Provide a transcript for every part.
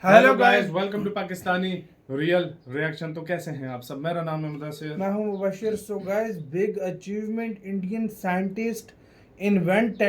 Hello guys, welcome to Pakistani real reaction. तो कैसे हैं आप सब? मेरा नाम है मुदस्सिर। मैं हूं Mubashir. So guys, big achievement, Indian scientist invent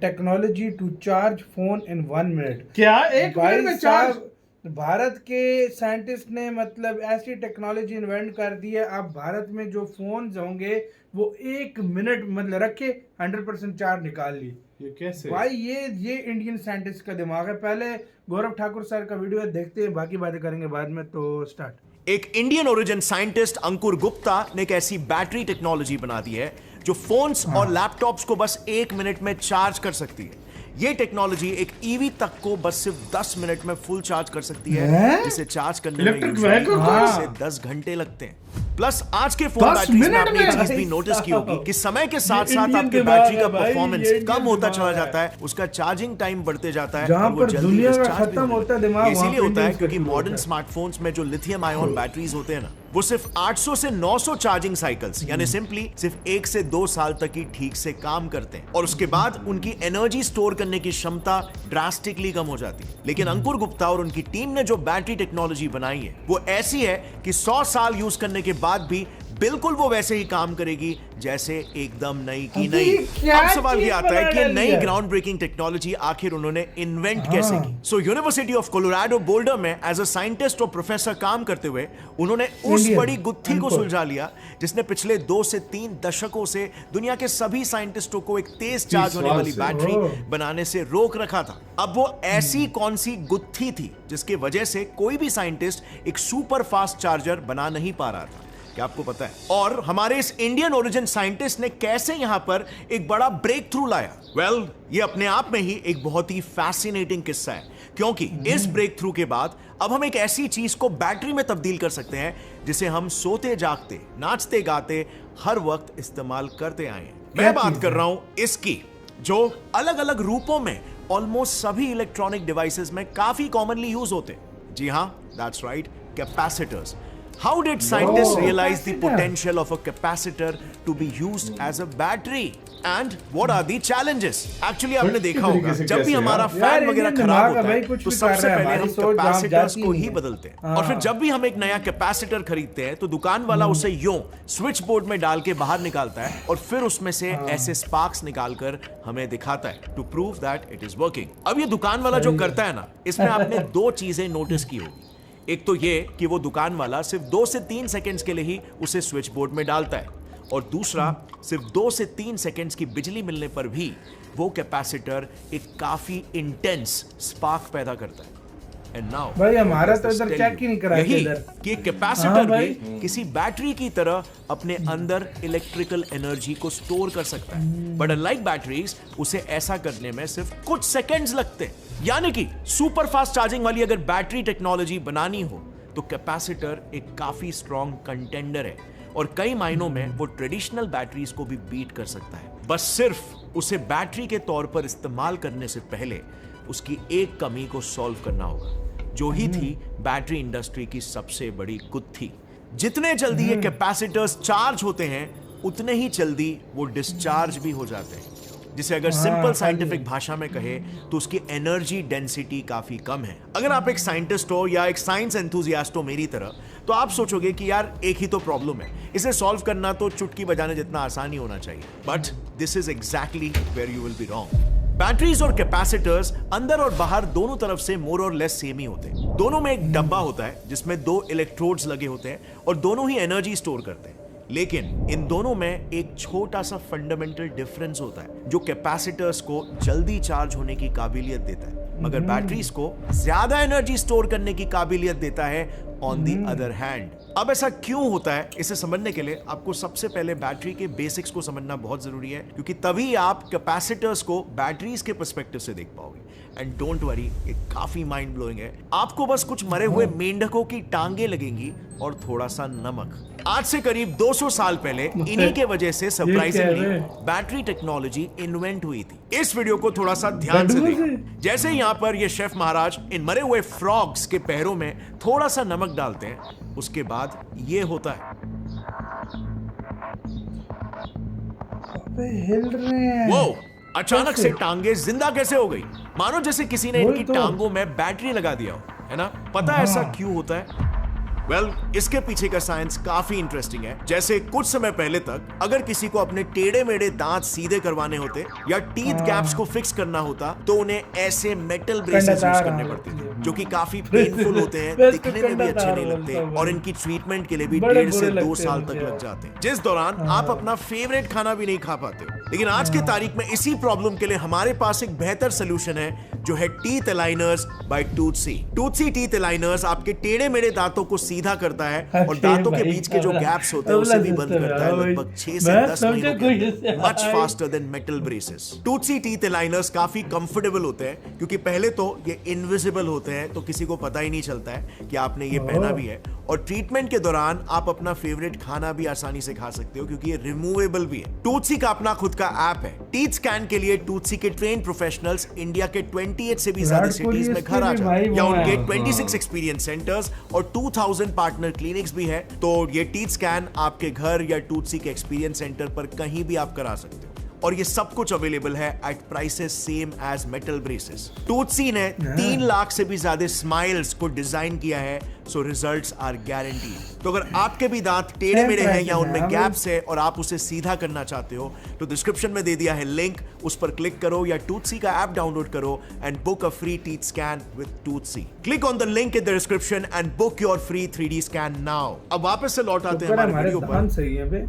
technology to charge phone in 1 minute. क्या एक मिनट में चार्ज? भारत के साइंटिस्ट ने मतलब ऐसी टेक्नोलॉजी इन्वेंट कर दी है। अब भारत में जो फोन्स होंगे वो 1 मिनट मतलब रखे 100% चार्ज निकाल ली। ये कैसे भाई ये इंडियन साइंटिस्ट का दिमाग है। पहले गौरव ठाकुर सर का वीडियो देखते हैं, बाकी बातें करेंगे बाद में। तो स्टार्ट। एक इंडियन ओरिजिन साइंटिस्ट अंकुर गुप्ता ने एक ऐसी बैटरी टेक्नोलॉजी बना दी है जो फोन्स और लैपटॉप्स को बस 1 मिनट में चार्ज कर सकती है। ये टेक्नोलॉजी एक ईवी तक को बस सिर्फ 10 मिनट में फुल चार्ज कर सकती है, जिसे चार्ज करने में इलेक्ट्रिक usually व्हीकल को? 8 से 10 घंटे लगते हैं। प्लस आज के फोन 10 बैटरीज में मिनट आपने एक में? चीज भी नोटिस की होगी कि समय के साथ साथ इंडियन आपके दिमाग बैटरी है का भाई, परफॉर्मेंस ये कम इंडियन होता दिमाग चला है। जाता है, उसका चार्जिंग टाइम बढ़ते जाता है जहां और वो पर जल्दी दुनिया में डिस्चार्ज भी खत्म नहीं होता है दिमाग, इसीलिए वहां पे होता है इंडियंस क्योंकि का मॉडर्न होता है। स्मार्टफोन्स में जो लिथियम आयन बैटरीज होते हैं ना, वो सिर्फ 800 से 900 चार्जिंग साइकिल्स यानी सिंपली सिर्फ 1 से 2 साल तक ही ठीक से काम करते हैं और उसके बाद उनकी एनर्जी स्टोर करने की क्षमता ड्रास्टिकली कम हो जाती है। लेकिन अंकुर गुप्ता और उनकी टीम ने जो बैटरी टेक्नोलॉजी बनाई है वो ऐसी है कि 100 साल यूज करने के बाद भी बिल्कुल वो वैसे ही काम करेगी जैसे एकदम नई की अबे नई। ये क्या अब सवाल ये चीज आता है बना कि ये डाली नई है? ग्राउंड ब्रेकिंग टेक्नोलॉजी आखिर उन्होंने इन्वेंट कैसे की? So university of Colorado boulder में एज अ साइंटिस्ट और प्रोफेसर काम करते हुए उन्होंने उस इंडियन, बड़ी गुत्थी को अंकुर। सुलझा लिया जिसने पिछले 2 से 3 दशकों से दुनिया के सभी साइंटिस्टों को एक तेज चार्ज होने वाली बैटरी ओह। बनाने से रोक रखा था। अब वो ऐसी कौन सी गुत्थी थी जिसकी वजह से कोई भी साइंटिस्ट एक सुपर फास्ट चार्जर बना नहीं पा रहा था? क्या आपको पता है? और हमारे इस इंडियन ओरिजिन साइंटिस्ट ने कैसे यहां पर एक बड़ा ब्रेक थ्रू लाया? वेल, ये अपने आप में ही एक बहुत ही फैसिनेटिंग किस्सा है, क्योंकि इस ब्रेक थ्रू के बाद अब हम एक ऐसी चीज को बैटरी में तब्दील कर सकते हैं जिसे हम सोते जागते, नाचते गाते हर वक्त इस्तेमाल करते आए हैं। मैं बात कर रहा हूं इसकी, जो अलग अलग रूपों में ऑलमोस्ट सभी इलेक्ट्रॉनिक डिवाइसेस में काफी कॉमनली यूज होते हैं। जी हां, that's right, capacitors. How did scientists realize the capacitor. potential of a capacitor to be used as a battery? And what are the challenges? Actually आपने देखा होगा जब भी हमारा फैन वगैरह खराब होता है तो सबसे पहले हम कैपेसिटर्स को ही बदलते हैं। और फिर जब भी हम एक नया कैपेसिटर खरीदते हैं तो दुकान वाला उसे यूं स्विच बोर्ड में डाल के बाहर निकालता है और फिर उसमें से ऐसे स्पार्क्स निकालकर हमें दिखाता है to prove that it is working. अब ये दुकान वाला जो करता है ना, इसमें आपने 2 चीजें नोटिस की होगी। एक तो ये कि वो दुकान वाला सिर्फ 2 से 3 सेकंड्स के लिए ही उसे स्विच बोर्ड में डालता है, और दूसरा सिर्फ 2 से 3 सेकंड्स की बिजली मिलने पर भी वो कैपेसिटर एक काफी इंटेंस स्पार्क पैदा करता है। एंड नाउ भाई हमारा तो इधर चेक ही नहीं करा यही इधर। कि हाँ कैपेसिटर भाई। भी किसी बैटरी की तरह अपने अंदर इलेक्ट्रिकल एनर्जी को स्टोर कर सकता है, बट अनलाइक बैटरीज उसे ऐसा करने में सिर्फ कुछ सेकंड्स लगते हैं। यानी कि सुपर फास्ट चार्जिंग वाली अगर बैटरी टेक्नोलॉजी बनानी हो तो कैपेसिटर एक काफी स्ट्रॉन्ग कंटेंडर है और कई मायनों में वो ट्रेडिशनल बैटरीज को भी बीट कर सकता है। बस सिर्फ उसे बैटरी के तौर पर इस्तेमाल करने से पहले उसकी एक कमी को सॉल्व करना होगा, जो ही थी बैटरी इंडस्ट्री की सबसे बड़ी गुत्थी। जितने जल्दी ये कैपेसिटर्स चार्ज होते हैं उतने ही जल्दी वो डिस्चार्ज भी हो जाते हैं, जिसे अगर सिंपल साइंटिफिक भाषा में कहे तो उसकी एनर्जी डेंसिटी काफी कम है। अगर आप एक साइंटिस्ट हो या एक साइंस एंथुसियास्ट हो मेरी तरह, तो आप सोचोगे कि यार एक ही तो प्रॉब्लम है, इसे सॉल्व करना तो चुटकी बजाने जितना आसान ही होना चाहिए। But this is exactly where you will be wrong. Batteries और कैपेसिटर्स अंदर और बाहर दोनों तरफ से मोर और लेस सेम ही होते हैं। दोनों में एक डब्बा होता है जिसमें 2 इलेक्ट्रोड्स लगे होते हैं और दोनों ही एनर्जी स्टोर करते हैं। लेकिन इन दोनों में एक छोटा सा फंडामेंटल डिफरेंस होता है जो कैपेसिटर्स को जल्दी चार्ज होने की काबिलियत देता है, मगर बैटरीज को ज्यादा एनर्जी स्टोर करने की काबिलियत देता है ऑन द अदर हैंड। अब ऐसा क्यों होता है, इसे समझने के लिए आपको सबसे पहले बैटरी के बेसिक्स को समझना बहुत जरूरी है, क्योंकि तभी आप कैपेसिटर्स को बैटरीज के पर्सपेक्टिव से देख पाओगे। एंड डोंट वरी, ये काफी माइंड ब्लोइंग है। आपको बस कुछ मरे हुए मेंढकों की टांगे लगेंगी और थोड़ा सा नमक। आज से करीब 200 साल पहले इन्हीं के वजह से सरप्राइजिंगली बैटरी टेक्नोलॉजी इन्वेंट हुई थी। इस वीडियो को थोड़ा सा ध्यान से देखें। जैसे यहां पर ये शेफ महाराज इन मरे हुए फ्रॉग्स के पैरों में थोड़ा सा नमक डालते हैं, उसके बाद ये होता है। अबे हिल रहे हैं। वो अचानक से टांगे जिंदा कैसे हो गई? मानो जैसे किसी ने वही इनकी तो। टांगों में बैटरी लगा दिया हो। है ना? पता है ऐसा क्यों होता है? वेल, इसके पीछे का साइंस काफी इंटरेस्टिंग है। जैसे कुछ समय पहले तक अगर किसी को अपने टेढ़े मेढ़े दांत सीधे करवाने होते या टीथ गैप्स को फिक्स करना होता तो उन्हें ऐसे मेटल ब्रेसेस यूज करने पड़ते थे, जो कि काफी पेनफुल होते हैं, दिखने में भी अच्छे नहीं लगते और इनकी ट्रीटमेंट के लिए भी 1.5 से 2 साल तक लग जाते हैं, जिस दौरान आप अपना फेवरेट खाना भी नहीं खा पाते हो। लेकिन आज के तारीख में इसी प्रॉब्लम के लिए हमारे पास एक बेहतर सोल्यूशन है, जो है teeth aligners by Toothsi. Toothsi teeth aligners आपके टेढ़े मेढ़े दांतों को सीधा करता है और दांतों के बीच के जो गैप्स होते हैं उसे भी बंद करता है लगभग 6 से 10 महीनों के अंदर, much faster than metal braces. Toothsi teeth aligners काफी कंफर्टेबल होते हैं क्योंकि पहले तो ये इनविजिबल होते हैं, तो किसी को पता ही नहीं चलता है कि आपने ये पहना भी है, और ट्रीटमेंट के दौरान आप अपना फेवरेट खाना भी आसानी से खा सकते हो क्योंकि ये रिमूवेबल भी है। टूथसी का अपना खुद का ऐप है। टीथ स्कैन के लिए टूथसी के ट्रेन प्रोफेशनल्स इंडिया के 28 से भी ज्यादा सिटीज में घर आ जाते हैं, या उनके 26 एक्सपीरियंस सेंटर्स और 2000 पार्टनर क्लिनिक्स भी है। तो ये टीथ स्कैन आपके घर या टूथसी के एक्सपीरियंस सेंटर पर कहीं भी आप करा सकते हो, और ये सब कुछ अवेलेबल है at prices same as metal braces. Toothsi ने 3 लाख से भी ज्यादा स्माइल्स को डिजाइन किया है, सो रिजल्ट्स आर गारंटीड। तो अगर आपके भी दांत टेढ़े मेढ़े हैं या उनमें गैप्स है और आप उसे सीधा करना चाहते हो, तो डिस्क्रिप्शन में दे दिया है लिंक, उस पर क्लिक करो या टूथसी का ऐप डाउनलोड करो and book a free teeth scan with Toothsi. Click on the link in the description and book your free 3D scan now. अब वापस से लौट आते हैं हमारे वीडियो पर। सही है बे।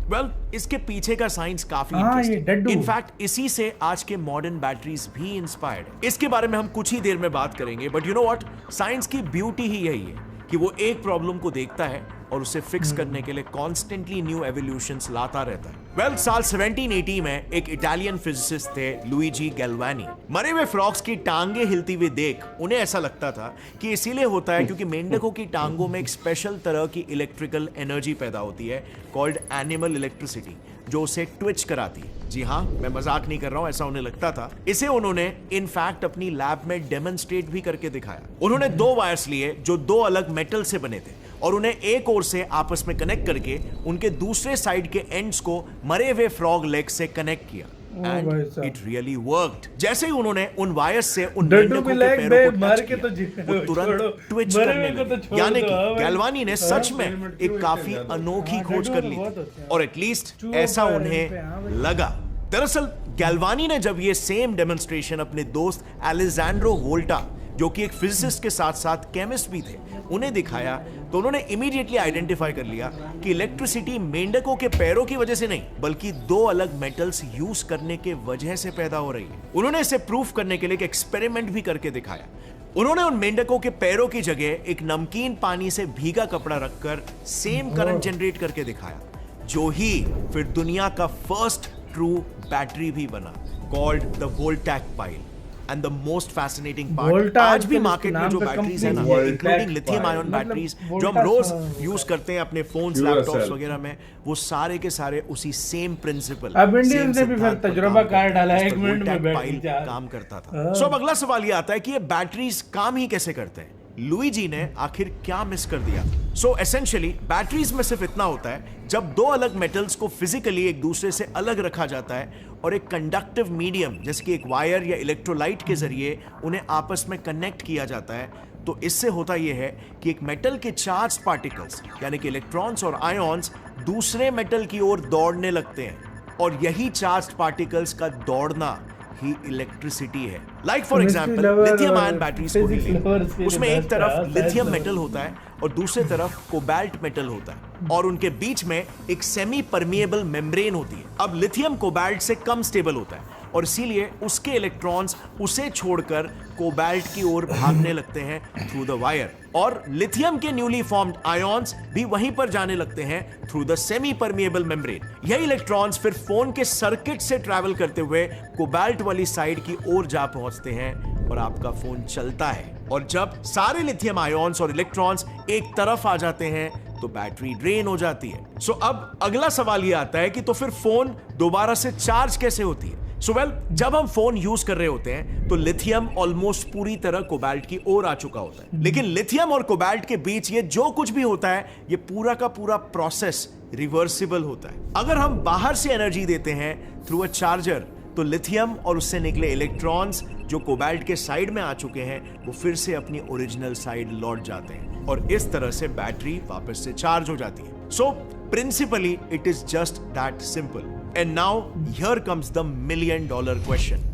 वेल, इसके पीछे का साइंस काफी इंटरेस्टिंग। इनफैक्ट इसी से आज के मॉडर्न बैटरीज भी इंस्पायर्ड है। इसके बारे में हम कुछ ही देर में बात करेंगे, but you know what, science की ब्यूटी ही यही है कि वो एक प्रॉब्लम को देखता है और उसे फिक्स करने के लिए कॉन्स्टेंटली न्यू एवोल्यूशंस लाता रहता है। वेल, साल 1780 में एक इटालियन फिजिसिस्ट थे लुइजी गैल्वानी। मरे हुए फ्रॉक्स की टांगे हिलती हुई देख उन्हें ऐसा लगता था कि इसीलिए होता है क्योंकि मेंढकों की टांगों में एक स्पेशल तरह की इलेक्ट्रिकल एनर्जी पैदा होती है कॉल्ड एनिमल इलेक्ट्रिसिटी, जो उसे ट्विच कराती है। जी हाँ, मैं मजाक नहीं कर रहा हूं, ऐसा उन्हें लगता था। इसे उन्होंने इनफैक्ट अपनी लैब में डेमोन्स्ट्रेट भी करके दिखाया। उन्होंने 2 वायर्स लिए जो 2 अलग मेटल से बने थे और उन्हें एक ओर से आपस में कनेक्ट करके उनके दूसरे साइड के एंड्स को मरे हुए फ्रॉग लेग से कनेक्ट किया। And it really worked। जैसे ही उन्होंने उन वायर्स से उन मेंढकों के पैरों को टच किया, वो तुरंत ट्विच करने लगे। यानी कि गैल्वानी ने सच में एक काफी अनोखी खोज कर ली थी, और एटलीस्ट ऐसा उन्हें लगा। दरअसल गैल्वानी ने जब ये सेम डेमोन्स्ट्रेशन अपने दोस्त एलेजांड्रो वोल्टा, जो कि एक फिजिसिस्ट के साथ साथ केमिस्ट भी थे, उन्हें दिखाया, तो उन्होंने इमीडिएटली आइडेंटिफाई कर लिया कि इलेक्ट्रिसिटी मेंढकों के पैरों की वजह से नहीं, बल्कि 2 अलग मेटल्स यूज करने के वजह से पैदा हो रही है। उन्होंने इसे प्रूफ करने के लिए एक एक्सपेरिमेंट भी करके दिखाया। उन्होंने उन मेंढकों के पैरों की जगह एक नमकीन पानी से भीगा कपड़ा रखकर सेम करंट जनरेट करके दिखाया, जो ही फिर दुनिया का फर्स्ट ट्रू बैटरी भी बना, called the voltaic pile. And the most fascinating part, आज भी मार्केट में जो बैटरीज है ना, इंक्लूडिंग लिथियम आयन बैटरीज जो हम रोज यूज करते हैं अपने फोन्स, लैपटॉप्स वगैरह में, वो सारे के सारे उसी सेम प्रिंसिपल, अब इंडियन ने भी फिर तजुर्बा कार डाला है, 1 मिनट में बैटरी काम करता था। सो अब अगला सवाल ये आता है कि ये बैटरीज काम ही कैसे करते हैं? लुइजी ने आखिर क्या मिस कर दिया? सो एसेंशियली बैटरीज में सिर्फ इतना होता है, जब 2 अलग मेटल्स को फिजिकली एक दूसरे से अलग रखा जाता है और एक कंडक्टिव मीडियम जैसे कि एक वायर या इलेक्ट्रोलाइट के जरिए उन्हें आपस में कनेक्ट किया जाता है, तो इससे होता यह है कि एक मेटल के चार्ज पार्टिकल्स यानी कि इलेक्ट्रॉन्स और आयॉन्स दूसरे मेटल की ओर दौड़ने लगते हैं, और यही चार्ज पार्टिकल्स का दौड़ना ही इलेक्ट्रिसिटी है। Like for example lithium ion batteries को ही लें, उसमें एक तरफ लिथियम मेटल होता है और दूसरी तरफ कोबाल्ट मेटल होता है, और उनके बीच में एक सेमी परमिएबल मेम्ब्रेन होती है। अब लिथियम कोबाल्ट से कम स्टेबल होता है और इसीलिए उसके इलेक्ट्रॉन्स उसे छोड़कर कोबाल्ट की ओर भागने लगते हैं थ्रू द वायर, और लिथियम के न्यूली फॉर्म्ड आयॉन्स भी वहीं पर जाने लगते हैं through the semi permeable membrane. यही इलेक्ट्रॉन्स फिर फोन के सर्किट से ट्रैवल करते हुए कोबाल्ट वाली साइड की ओर जा पहुंचते हैं और आपका फोन चलता है। और जब सारे लिथियम आयॉन्स और इलेक्ट्रॉन्स एक तरफ आ जाते हैं तो बैटरी ड्रेन हो जाती है। सो अब अगला सवाल ये आता है कि तो फिर फोन दोबारा से चार्ज कैसे होती है? सो वेल, जब हम फोन यूज कर रहे होते हैं तो लिथियम ऑलमोस्ट पूरी तरह कोबाल्ट की ओर आ चुका होता है, लेकिन लिथियम और कोबाल्ट के बीच ये जो कुछ भी होता है, ये पूरा का पूरा प्रोसेस रिवर्सिबल होता है। अगर हम बाहर से एनर्जी देते हैं थ्रू अ चार्जर, तो लिथियम और उससे निकले इलेक्ट्रॉन्स जो कोबाल्ट के साइड में आ चुके हैं वो फिर से अपनी ओरिजिनल साइड लौट जाते हैं और इस तरह से बैटरी वापस से चार्ज हो जाती है। So principally it is just that simple. And now here comes the $1 million question.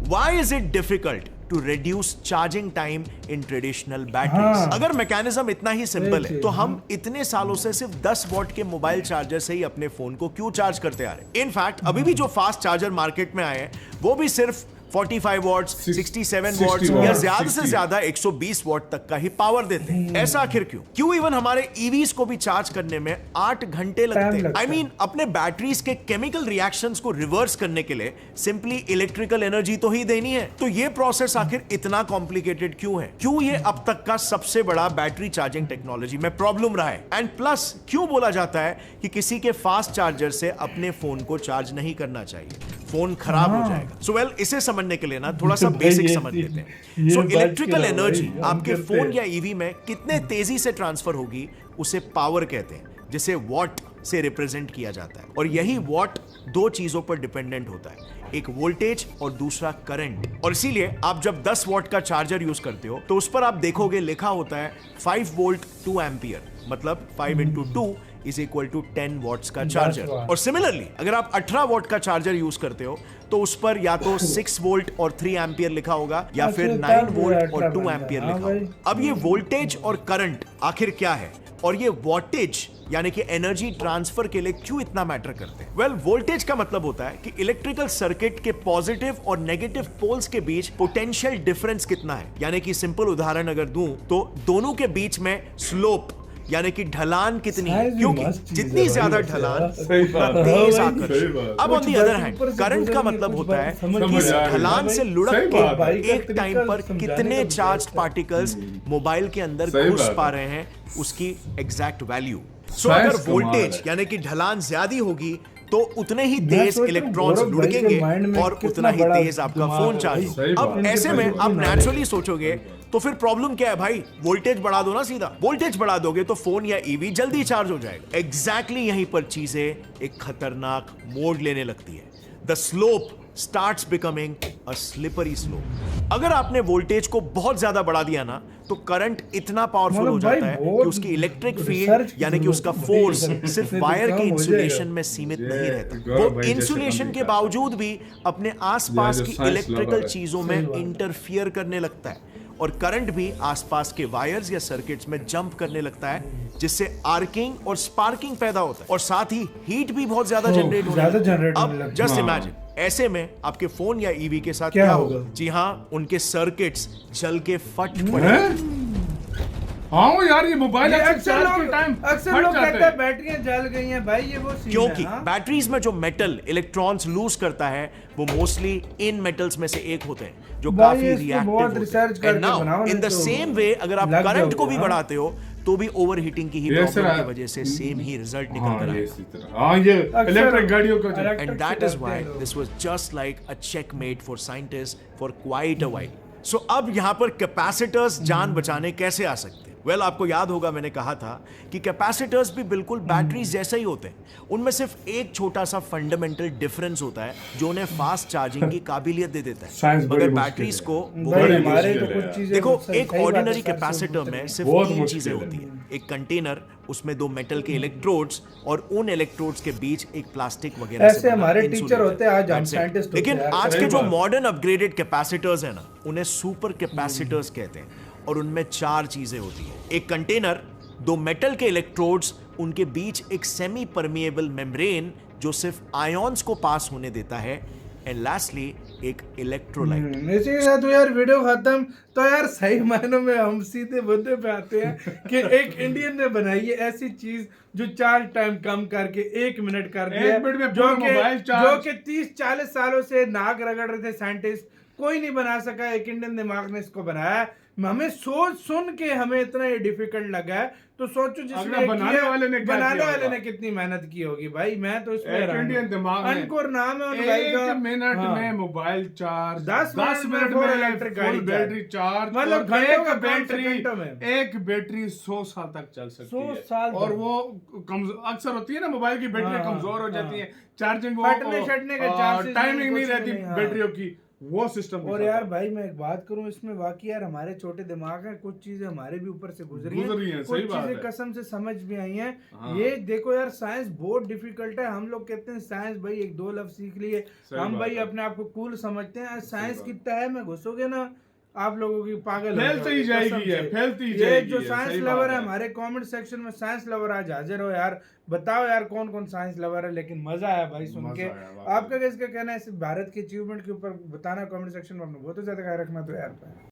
Why is it difficult to reduce charging time in traditional batteries? अगर मैकेनिज्म इतना ही सिंपल है तो हम इतने सालों से सिर्फ 10 वॉट के मोबाइल चार्जर से ही अपने फोन को क्यों चार्ज करते आ रहे हैं? इनफैक्ट अभी भी जो फास्ट चार्जर मार्केट में आए हैं वो भी सिर्फ 45 वॉट्स, 67 वॉट्स या ज्यादा से ज्यादा 120 वॉट तक का ही पावर देते हैं। ऐसा आखिर क्यों इवन हमारे ईवीज को भी चार्ज करने में 8 घंटे लगते हैं। आई मीन अपने बैटरीज के केमिकल रिएक्शंस को रिवर्स करने के लिए सिंपली इलेक्ट्रिकल एनर्जी तो ही देनी है। तो ये प्रोसेस आखिर इतना कॉम्प्लिकेटेड क्यों है? क्यों ये अब तक का सबसे बड़ा बैटरी चार्जिंग टेक्नोलॉजी में प्रॉब्लम रहा है? एंड प्लस क्यों बोला जाता है कि किसी के फास्ट चार्जर से अपने फोन को चार्ज नहीं करना चाहिए, फोन खराब हो जाएगा? सो वेल, इसे समझने के लिए ना थोड़ा सा बेसिक समझ लेते हैं। सो इलेक्ट्रिकल एनर्जी आपके फोन या ईवी में कितने तेजी से ट्रांसफर होगी उसे पावर कहते हैं, जिसे वॉट से रिप्रेजेंट किया जाता है। और यही वॉट 2 चीजों पर डिपेंडेंट होता है, एक वोल्टेज और दूसरा करंट। और इसीलिए आप जब 10 वॉट का चार्जर यूज करते हो तो उस पर आप देखोगे लिखा होता है 5 वोल्ट 2 एम्पियर, मतलब 5 into 2 is equal to 10 watts का चार्जर। और सिमिलरली अगर आप 18 वॉट का चार्जर यूज करते हो तो उस पर या तो 6 वोल्ट और 3 एम्पियर लिखा होगा या फिर 9 वोल्ट और 2 एम्पियर लिखा होगा। अब ये वोल्टेज और करंट आखिर क्या है और ये वॉटेज यानी कि एनर्जी ट्रांसफर के लिए क्यों इतना मैटर करते हैं? वेल, वोल्टेज का मतलब होता है कि इलेक्ट्रिकल सर्किट के पॉजिटिव और नेगेटिव पोल्स के बीच पोटेंशियल डिफरेंस कितना है। यानी कि सिंपल उदाहरण अगर दूं तो दोनों के बीच में स्लोप यानी कि ढलान कितनी है, क्योंकि जितनी ज्यादा ढलान उतना तेज आकर्षण। अब on the other hand current का मतलब होता है कि इस ढलान से लुढ़क के एक टाइम पर कितने चार्ज्ड पार्टिकल्स मोबाइल के अंदर घुस पा रहे हैं उसकी एग्जैक्ट वैल्यू। सो अगर वोल्टेज यानी कि ढलान ज्यादा होगी तो उतने ही तेज इलेक्ट्रॉन्स लुढ़केंगे और उतना ही तेज आपका फोन चार्ज होगा। अब ऐसे में आप नेचुरली सोचोगे तो फिर प्रॉब्लम क्या है भाई, वोल्टेज बढ़ा दो ना सीधा। वोल्टेज बढ़ा दोगे तो फोन या ईवी जल्दी चार्ज हो जाएगा। एग्जैक्टली यहीं पर चीजें एक खतरनाक मोड़ लेने लगती है। The slope starts becoming a slippery slope. अगर आपने वोल्टेज को बहुत ज्यादा बढ़ा दिया ना तो करंट इतना पावरफुल हो जाता है कि उसकी इलेक्ट्रिक फील्ड यानी कि उसका फोर्स सिर्फ वायर के इंसुलेशन में सीमित नहीं रहता, वो इंसुलेशन के बावजूद भी अपने आसपास की इलेक्ट्रिकल चीजों में इंटरफियर करने लगता है और करंट भी आसपास के वायर्स या सर्किट्स में जंप करने लगता है, जिससे आर्किंग और स्पार्किंग पैदा होता है और साथ ही हीट भी बहुत ज्यादा जनरेट होने लगती है। अब जस्ट इमेजिन ऐसे में आपके फोन या ईवी के साथ क्या होगा? जी हाँ, उनके सर्किट्स जल के फट पड़ेंगे। हाँ यार, ये मोबाइल अक्सर लोग कहते हैं बैटरियां जल गई हैं भाई, ये वो सीन है। क्योंकि बैटरीज में जो मेटल इलेक्ट्रॉन्स लूज करता है वो मोस्टली इन मेटल्स में से एक होते हैं जो काफी रिएक्टिव होते हैं। And now in the same way अगर आप करंट को भी बढ़ाते हो तो भी ओवरहीटिंग की ही प्रॉब्लम की वजह से सेम ही रिजल्ट निकल कर आएगा। हाँ, ये इलेक्ट्रिक गाड़ियों का। And that is why this was just like a checkmate for scientists for quite a while. So अब यहां पर कैपेसिटर्स जान बचाने कैसे आ सकते हैं? वेल, आपको याद होगा मैंने कहा था कि कैपेसिटर्स भी बिल्कुल बैटरीज जैसा ही होते हैं। उनमें सिर्फ एक छोटा सा फंडामेंटल डिफरेंस होता है जो उन्हें फास्ट चार्जिंग की काबिलियत दे देता है, मगर बैटरीज को देखो, एक ऑर्डिनरी कैपेसिटर में सिर्फ 3 चीजें होती है। एक कंटेनर, उसमें 2 मेटल के इलेक्ट्रोड्स और उन इलेक्ट्रोड्स के बीच एक प्लास्टिक वगैरह ऐसे हमारे टीचर होते हैं, आज हम साइंटिस्ट होते हैं। लेकिन आज के जो मॉडर्न अपग्रेडेड कैपेसिटर्स है ना, उन्हें सुपर कैपेसिटर्स कहते हैं और उनमें 4 चीजें होती है। एक कंटेनर, 2 मेटल के इलेक्ट्रोड्स, उनके बीच एक सेमी परमिएबल मेम्ब्रेन जो सिर्फ आयॉन्स को पास होने देता है, एंड लास्टली एक इलेक्ट्रोलाइट। इसी के साथ यार वीडियो खत्म। तो यार सही मायनों में हम सीधे मुद्दे पे आते हैं कि एक इंडियन ने बनाई है ऐसी चीज जो चार्ज टाइम कम करके 1 मिनट कर दिया, जो कि 30-40 सालों से नाक रगड़ रहे थे साइंटिस्ट, कोई नहीं बना सका। एक इंडियन दिमाग ने इसको बनाया। हमें सोच सुन के हमें इतना ये डिफिकल्ट लगा है, तो सोचो जिसने बनाने वाले ने कितनी मेहनत की होगी भाई। मैं तो इसमें इंडियन दिमाग में अनकोर नाम है उन 1 मिनट में मोबाइल चार्ज, 10 मिनट में इलेक्ट्रिक गाड़ी बैटरी चार्ज, मतलब घंटों का बैटरी, एक बैटरी 100 साल तक चल सकती है। 100 साल और वो अक्सर होती है ना, मोबाइल की बैटरी कमजोर हो जाती है, चार्जिंग फटने के चांसेस टाइमिंग नहीं रहती बैटरियों की, वो सिस्टम और यार भाई मैं एक बात करूं इसमें, वाकई यार हमारे छोटे दिमाग हैं, कुछ चीजें हमारे भी ऊपर से गुजरी हैं, सही कुछ बात चीजें है। कसम से समझ भी आई हैं। हाँ। ये देखो यार साइंस बहुत डिफिकल्ट है। हम लोग कहते हैं साइंस भाई एक दो लफ्ज सीख लिए, सही हम बात भाई है। अपने आप को कूल समझते हैं। साइंस बात। की तह में घुसोगे ना आप लोगों की पागल हो फैलती ही जाओगे, जाएगी कसम ये, से। फैलती ही ये जाएगी जो ये, साइंस सही लवर बात है है। हमारे कमेंट सेक्शन में, साइंस लवर आज हाजिर हो यार, बताओ यार कौन कौन साइंस लवर है। लेकिन मजा आया भाई सुन मजा के। आया, वाकई। आपका किसका कहना है इस भारत के अचीवमेंट के ऊपर बताना कमेंट सेक्शन में। अपना बहुत ज्यादा ख्याल रखना तो यार।